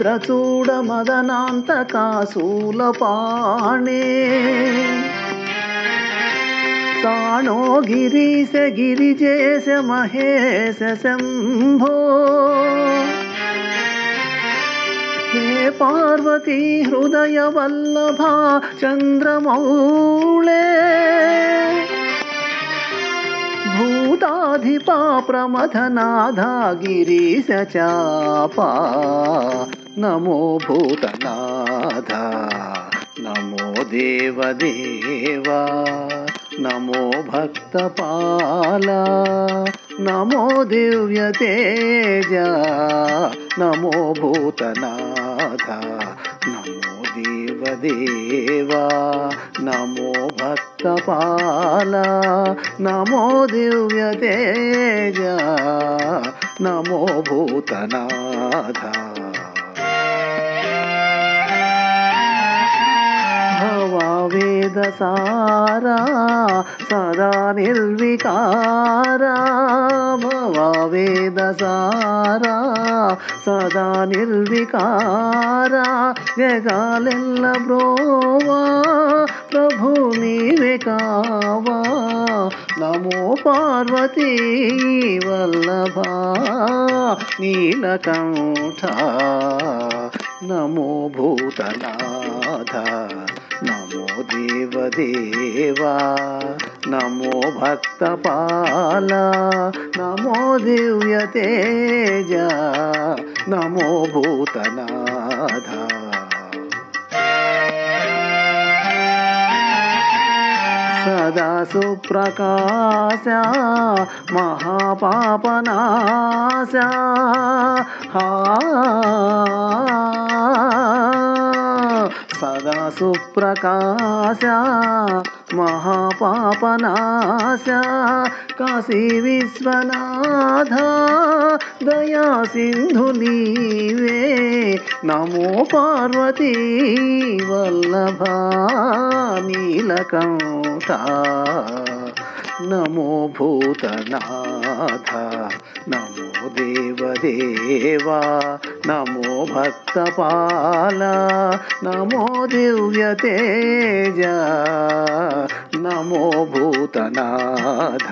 చంద్రచూడ మదనాంతకాశూలపాణే సాణో గిరీశ గిరిజేశ మహేశ శంభో హే పార్వతీ హృదయ వల్లభా చంద్రమౌళే భూతాధిపా ప్రమథనాథా గిరీశ చాపా నమో భూతనాథ నమో దేవదేవా నమో భక్తపాల నమో దివ్యతేజ నమో భూతనాథ నమో దేవదేవా నమో భక్తపాల నమో దివ్యతేజ నమో భూతనాథ వేదసారా సదా నిర్వికారా భవవేదసారా సదా నిర్వికారా జగాలెల్ల బ్రోవా ప్రభు నీవే కావా నమో పార్వతీ వల్లభా నీలకంఠ నమో భూతనాథ నమో దేవదేవా నమో భక్తపాల నమో దివ్యతేజ నమో భూతనాథ సదా సుప్రకాశ మహాపాపనాశ సదా సుప్రకాశ మహాపాపనాశ కాశీ విశ్వనాథ దయా సింధు నీవే నమో పార్వతీ వల్లభా నీలకంఠ నమో భూతనాథ నమో దేవదేవా నమో భక్తపాల నమో దివ్యతేజ నమో భూతనాథ